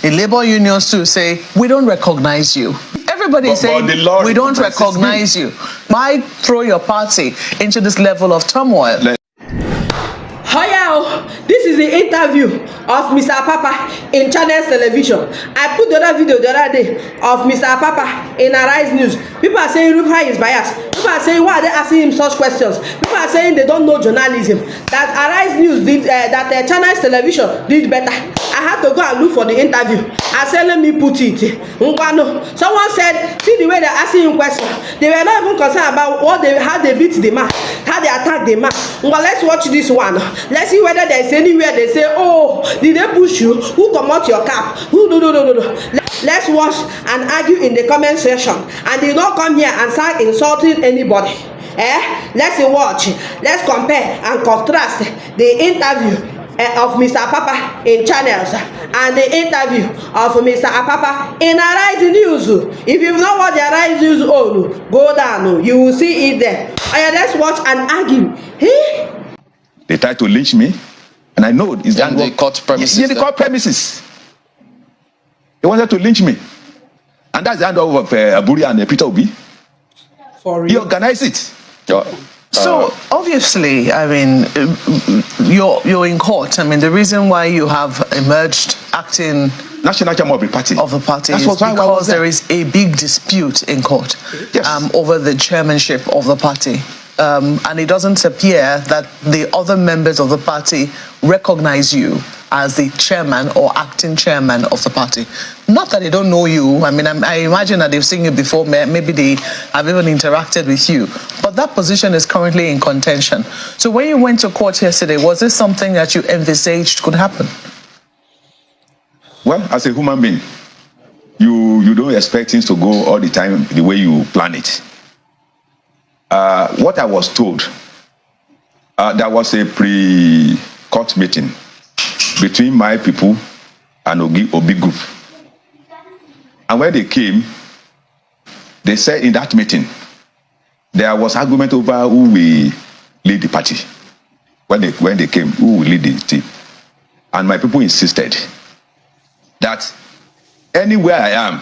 The labor unions too say, we don't recognize you. Everybody is saying, we don't recognize you. Why throw your party into this level of turmoil? This is the interview of Mr Apapa in Channels Television. I put the other video the other day of Mr Apapa in Arise News. People are saying Rupa is biased. People are saying, why are they asking him such questions? People are saying they don't know journalism. That Arise News did, Channels Television did better. I had to go and look for the interview. I said, let me put it. Someone said, see the way they're asking him questions. They were not even concerned about how they beat the man, how they attack the man. Well, let's watch this one. Let's see whether there's anywhere they say, oh, did they push you? Who come out your cap? Who no. Let's watch and argue in the comment section. And they don't come here and start insulting anybody. Let's watch. Let's compare and contrast the interview of Mr Apapa in Channels and the interview of Mr Apapa in Arise News. If you've not watched the Arise News, go down. You will see it there. Let's watch and argue. They tried to lynch me, and I know it's in the court premises. In the court premises. They wanted to lynch me. And that's the hand of Aburi and Peter Obi. For real? He organized it. So obviously, I mean, you're in court. I mean, the reason why you have emerged acting National Chairman of the party is because there is a big dispute in court over the chairmanship of the party. And it doesn't appear that the other members of the party recognize you as the chairman or acting chairman of the party. Not that they don't know you. I mean, I imagine that they've seen you before. Maybe they have even interacted with you. But that position is currently in contention. So when you went to court yesterday, was this something that you envisaged could happen? Well, as a human being, you don't expect things to go all the time the way you plan it. What I was told, there was a pre-court meeting between my people and Obi Group. And when they came, they said in that meeting, there was argument over who will lead the party. When they came, who will lead the team. And my people insisted that anywhere I am,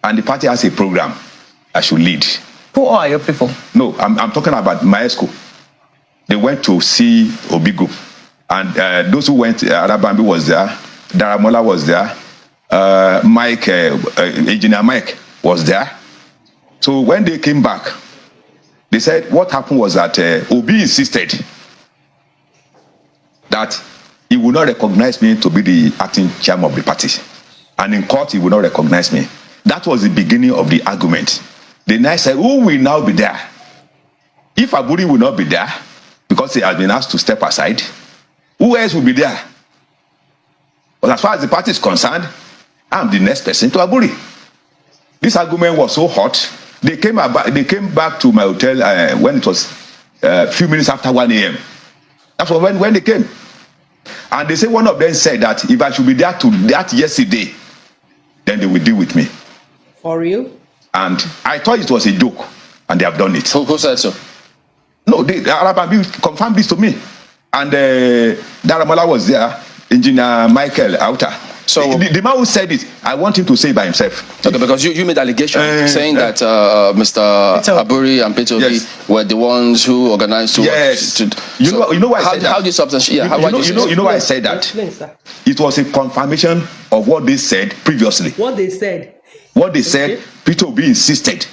and the party has a program, I should lead. Who are your people? No, I'm talking about Maesco. They went to see Obi Group. And those who went, Arabambi was there, Daramola was there, Engineer Mike was there. So when they came back, they said what happened was that Obi insisted that he would not recognize me to be the acting chairman of the party. And in court, he would not recognize me. That was the beginning of the argument. The night said, who will now be there? If Aburi will not be there, because he has been asked to step aside, who else will be there? But as far as the party is concerned, I'm the next person to Aburi. This argument was so hot, they came back to my hotel when it was a few minutes after 1 a.m. That's when they came. And they say one of them said that if I should be there to that yesterday, then they will deal with me. For real? And I thought it was a joke, and they have done it. Who said so? No, Arababi confirmed this to me. And Daramola was there, Engineer Michael Outer. So the man who said it, I want him to say it by himself. Okay, because you made allegation saying that Mr. Aburi and Peter Obi were the ones who organized to. Yes. You know why I said that? How do you substantiate? You know why I said that? It was a confirmation of what they said previously. What they said. What they said, Peter Obi insisted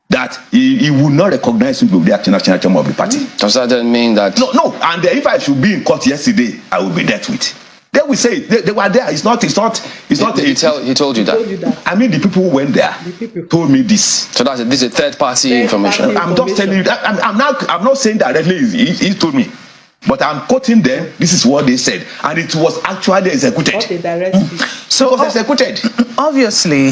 that he would not recognize him to be the national chairman of the party. Does that then mean that? No. And if I should be in court yesterday, I will be dealt with. They will say they were there. He told you that. I mean, the people who went there told me this. So this is third party information. I'm just telling you that. I'm not saying directly he told me, but I'm quoting them. This is what they said, and it was actually executed. So it was executed. Obviously,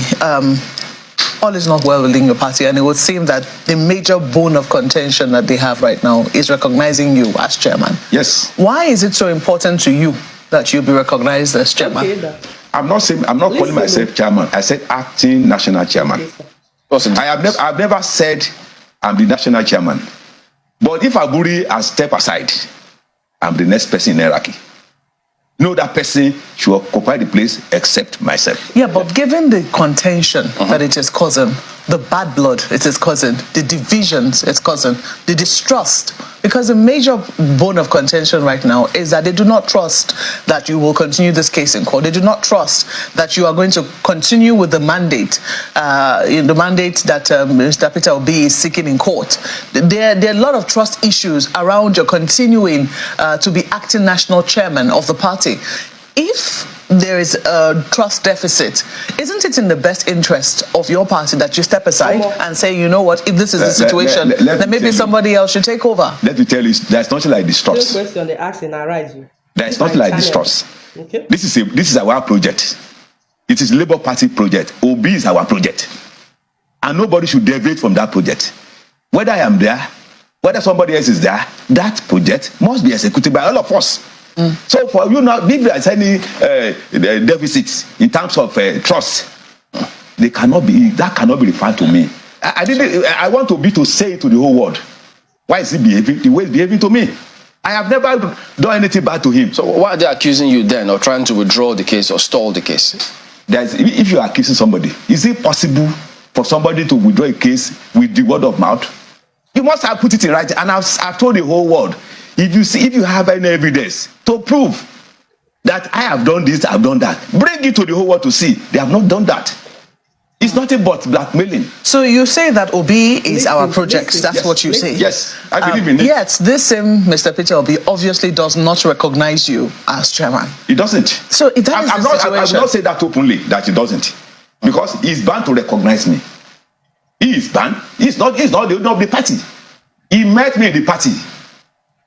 all is not well within your party, and it would seem that the major bone of contention that they have right now is recognizing you as chairman. Yes. Why is it so important to you that you be recognized as chairman? I'm not calling myself chairman. I said acting national chairman. I've never said I'm the national chairman. But if Aburi has stepped aside, I'm the next person in hierarchy. No other person should occupy the place except myself. Yeah, but given the contention that it is causing, the bad blood it is causing, the divisions it's causing, the distrust, because the major bone of contention right now is that they do not trust that you will continue this case in court. They do not trust that you are going to continue with the mandate, the mandate that Mr. Peter Obi is seeking in court. There are a lot of trust issues around your continuing to be acting national chairman of the party. If there is a trust deficit, isn't it in the best interest of your party that you step aside and say, you know what, if this is the situation, then maybe somebody else should take over? Let me tell you, there's nothing like distrust. Same question they ask in Arise You. There's nothing like distrust. Okay. This is our project. It is Labour Party project. Obi is our project. And nobody should deviate from that project. Whether I am there, whether somebody else is there, that project must be executed by all of us. So for you now, if there is any deficits in terms of trust, that cannot be referred to me. I want to be to say it to the whole world. Why is he behaving the way he's behaving to me? I have never done anything bad to him. So why are they accusing you then of trying to withdraw the case or stall the case? If you are accusing somebody, is it possible for somebody to withdraw a case with the word of mouth? You must have put it in writing, and I've told the whole world. If you have any evidence to prove that I have done this, I have done that, bring it to the whole world to see. They have not done that. It's nothing but blackmailing. So you say that Obi is our project. That's yes, what you say. Yes, I believe in it. Yet this same Mr. Peter Obi obviously does not recognize you as chairman. He doesn't. So I'm not saying that openly that he doesn't, because he's bound to recognize me. He is banned. He's not the owner of the party. He met me in the party.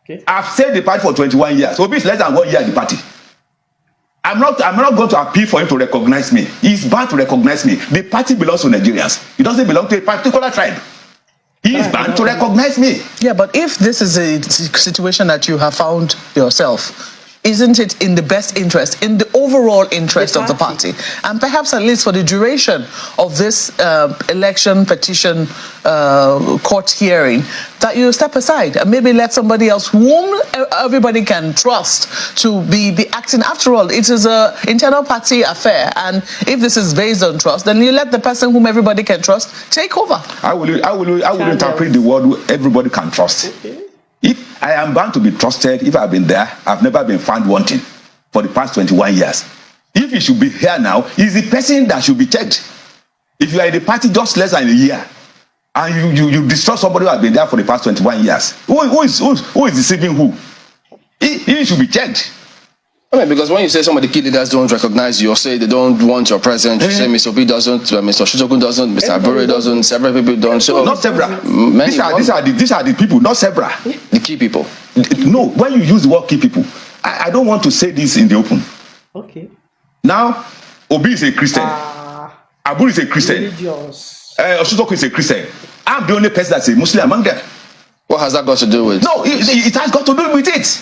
Okay. I've stayed the party for 21 years. Obi is less than 1 year in the party. I'm not going to appeal for him to recognize me. He's bound to recognize me. The party belongs to Nigerians. It doesn't belong to a particular tribe. He is bound to recognize me. Yeah, but if this is a situation that you have found yourself, isn't it in the best interest, in the overall interest of the party, and perhaps at least for the duration of this election petition court hearing, that you step aside and maybe let somebody else whom everybody can trust to be acting? After all, it is an internal party affair, and if this is based on trust, then you let the person whom everybody can trust take over. I will interpret the word everybody can trust. Okay. If I am bound to be trusted, if I've been there, I've never been found wanting for the past 21 years. If he should be here now, he's the person that should be checked. If you are in the party just less than a year, and you distrust somebody who has been there for the past 21 years, who is deceiving who? He should be checked. I mean, because when you say some of the key leaders don't recognize you or say they don't want your presence, you say Mr. Obi doesn't, Mr. Shijokun doesn't, Mr. Abure doesn't, several people don't. So not several. These are the people, not several. The key people. No, when you use the word key people, I don't want to say this in the open. Okay. Now, Obi is a Christian. Abure is a Christian. Shijokun is a Christian. I'm the only person that's a Muslim among them. What has that got to do with? No, it has got to do with it.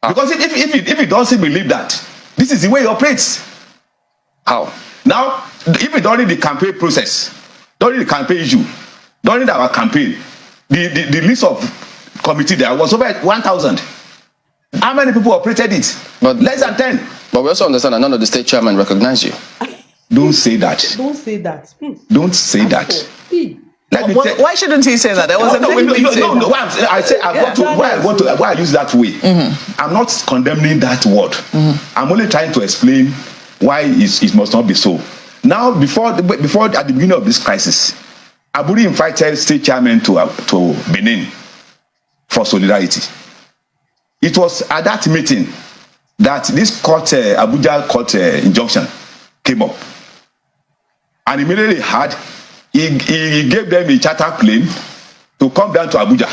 Because if he doesn't believe that, this is the way he operates. How? Now, even during the campaign process, during the campaign issue, during our campaign, the list of committee there was over 1,000. How many people operated it? But less than 10. But we also understand that none of the state chairmen recognize you. Don't say that. Don't say that. Don't say that. Why shouldn't he say that? There was no. Why I use that way. I'm not condemning that word. I'm only trying to explain why it must not be so. Now, before at the beginning of this crisis, Abure invited state chairman to Benin for solidarity. It was at that meeting that this court, Abuja court injunction came up, and immediately he gave them a charter plane to come down to Abuja.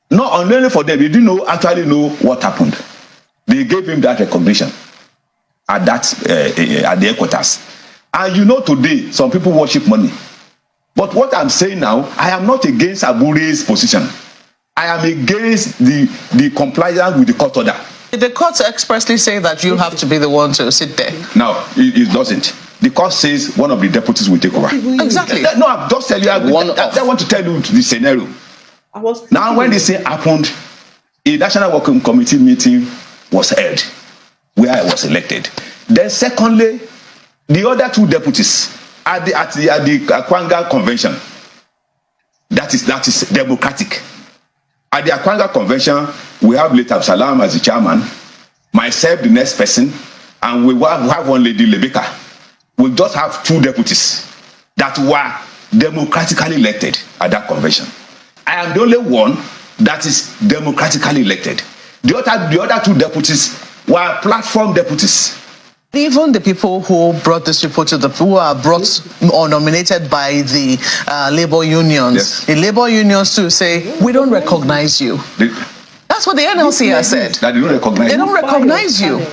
Not only for them, they didn't actually know what happened. They gave him that recognition at the headquarters. And today, some people worship money. But what I'm saying now, I am not against Abure's position. I am against the compliance with the court order. The courts expressly say that you have to be the one to sit there. No, it doesn't. The court says one of the deputies will take over. Exactly. No, I'm just telling you. I want to tell you the scenario. Now, when this thing happened, a National Working Committee meeting was held, where I was elected. Then secondly, the other two deputies at the Akwanga convention, that is democratic. At the Akwanga convention, we have Late Absalam as the chairman, myself the next person, and we have one lady, Lebeka. We just have two deputies that were democratically elected at that convention. I am the only one that is democratically elected. The other two deputies were platform deputies. Even the people who brought this report who are brought or nominated by the labor unions, yes. The labor unions too say, we don't recognize you. That's what the NLC has said. That they don't recognize. They don't recognize you.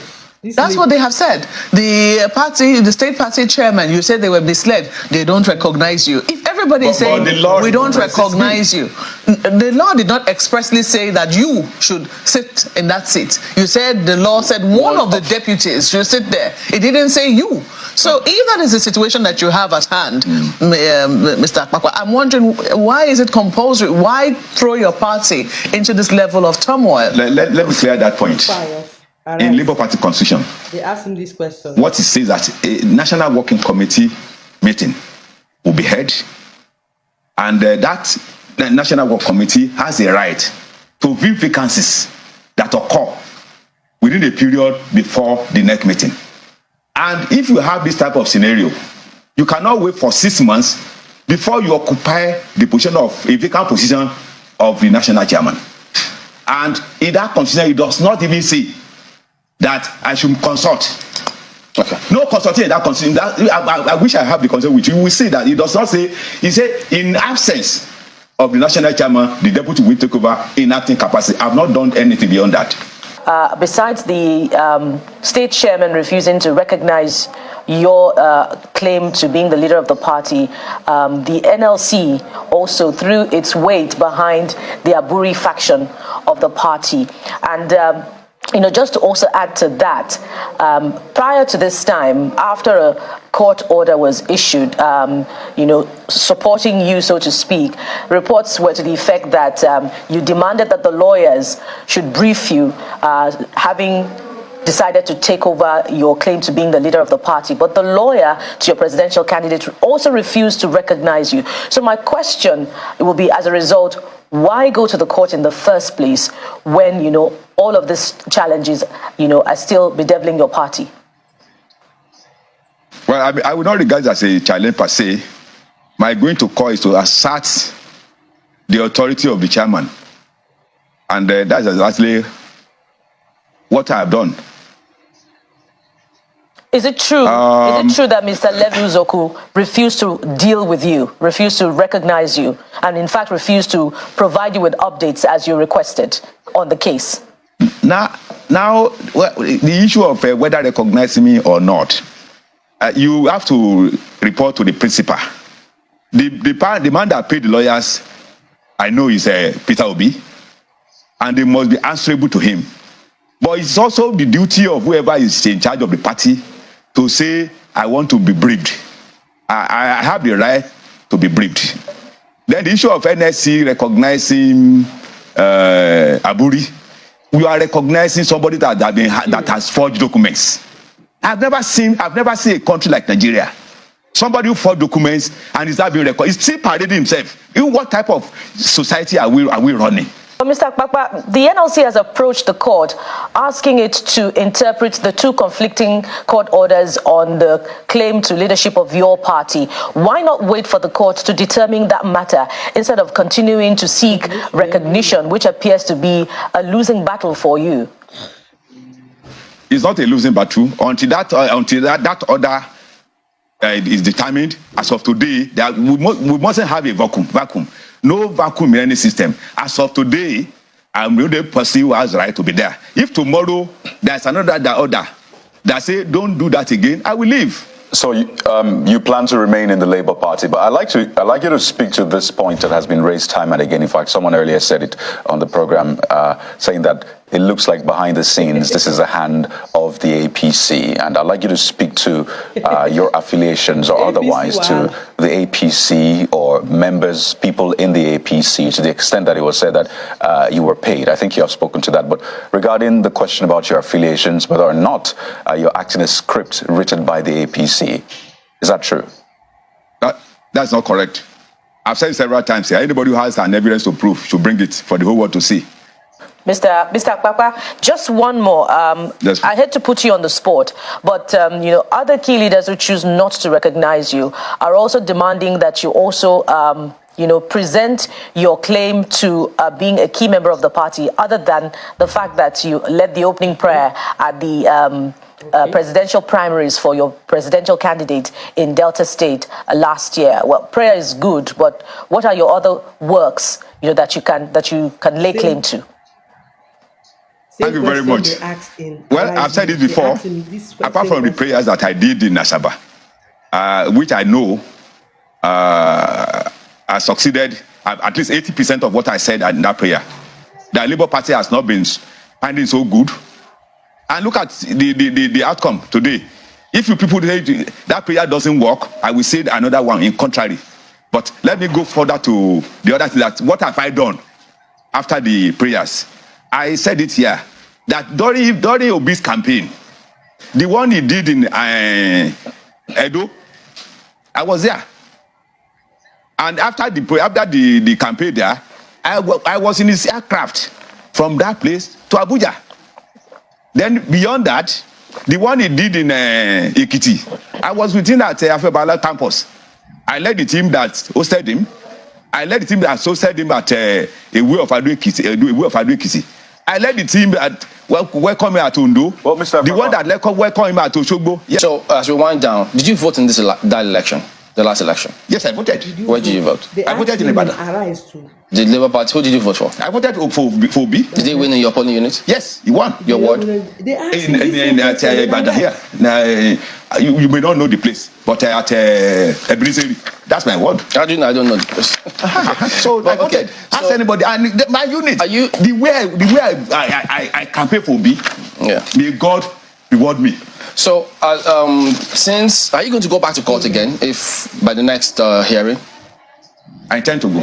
That's what they have said. The state party chairman, you said they were misled. They don't recognize you. If everybody is saying we don't recognize you, the law did not expressly say that you should sit in that seat. You said the law said one of the deputies should sit there. It didn't say you. So if that is the situation that you have at hand, Mr. Apapa, I'm wondering, why is it compulsory? Why throw your party into this level of turmoil? Let me clear that point. In Labour Party constitution, they asked him this question. What it says that a national working committee meeting will be held, and that national work committee has a right to view vacancies that occur within a period before the next meeting. And if you have this type of scenario, you cannot wait for 6 months before you occupy the position of a vacant position of the national chairman. And in that constitution, it does not even say that I should consult. Okay. No consulting in that constitution. I wish I have the consent with you. You will see that it does not say. He said, in absence of the national chairman, the deputy will take over in acting capacity. I have not done anything beyond that. Besides the state chairman refusing to recognize your claim to being the leader of the party, the NLC also threw its weight behind the Aburi faction of the party. And just to also add to that, prior to this time, after a court order was issued, supporting you, so to speak, reports were to the effect that you demanded that the lawyers should brief you, having decided to take over your claim to being the leader of the party. But the lawyer to your presidential candidate also refused to recognize you. So my question will be, as a result, why go to the court in the first place when, all of these challenges, are still bedeviling your party? Well, I would not regard it as a challenge per se. My going to court is to assert the authority of the chairman. And that's exactly what I have done. Is it true? Is it true that Mr. Levi Uzoku refused to deal with you, refused to recognize you, and in fact refused to provide you with updates as you requested on the case? Now, the issue of whether recognizing me or not, you have to report to the principal. The man that paid the lawyers, I know, is Peter Obi, and they must be answerable to him. But it's also the duty of whoever is in charge of the party to say, I want to be briefed. I have the right to be briefed. Then the issue of NSC recognizing Aburi, we are recognizing somebody that has forged documents. I've never seen a country like Nigeria. Somebody who forged documents and is not being recognized. He's still parading himself. In what type of society are we running? Mr. Apapa, the NLC has approached the court asking it to interpret the two conflicting court orders on the claim to leadership of your party. Why not wait for the court to determine that matter instead of continuing to seek recognition, which appears to be a losing battle for you? It's not a losing battle until that order is determined. As of today, we mustn't have a vacuum. No vacuum in any system. As of today, I'm the only person who has the right to be there. If tomorrow there's another order that say don't do that again, I will leave. So you plan to remain in the Labour Party, but I'd like you to speak to this point that has been raised time and again. In fact, someone earlier said it on the program, saying that it looks like behind the scenes this is a hand of the APC, and I'd like you to speak to your affiliations or otherwise to the APC or for members, people in the APC, to the extent that it was said that you were paid. I think you have spoken to that. But regarding the question about your affiliations, whether or not you're acting a script written by the APC, is that true? That's not correct. I've said it several times here. Anybody who has an evidence to prove should bring it for the whole world to see. Mr. Apapa, just one more. Yes. I hate to put you on the spot, but other key leaders who choose not to recognize you are also demanding that you also, present your claim to being a key member of the party, other than the fact that you led the opening prayer at the presidential primaries for your presidential candidate in Delta State last year. Well, prayer is good, but what are your other works, that you can lay claim to? Thank you very much. Well, I've said it before. Apart from the prayers that I did in Asaba, which I know I succeeded at least 80% of what I said in that prayer. The Labour Party has not been finding so good. And look at the outcome today. If you people say that prayer doesn't work, I will say another one in contrary. But let me go further to the other thing. That what have I done after the prayers? I said it here that during Obi's campaign, the one he did in Edo, I was there. And after the campaign there, I was in his aircraft from that place to Abuja. Then beyond that, the one he did in Ekiti, I was within that Afebala campus. I led the team that hosted him. I led the team that hosted him at a way of Ado Ekiti. I led the team that welcome him at Ondo. Well, Mr. The one that welcome him at Oshogbo. Yeah. So, as we wind down, did you vote in that election, the last election? Yes, I voted. Where did you vote? I voted in Ibadan. The Labour Party, who did you vote for? I voted for B. Did they win in your polling unit? Yes, he won. Your ward? In Ibadan here. You may not know the place, but at Ebrizeri. That's my word. How do you know I don't know the place? So I voted. Ask anybody. And my unit. Are you the way I campaign for B? Yeah. May God reward me. So, since are you going to go back to court again if by the next hearing? I intend to go.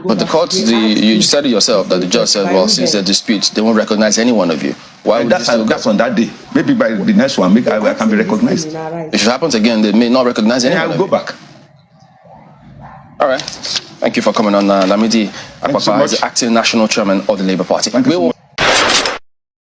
But the court, you said it yourself that the judge said, well, since the dispute, they won't recognize any one of you. Why would that's on that day. Maybe by the next one, I can be recognized. If it happens again, they may not recognize anyone. I will go back. All right. Thank you for coming on. Lamidi Apapa is the acting national chairman of the Labour Party.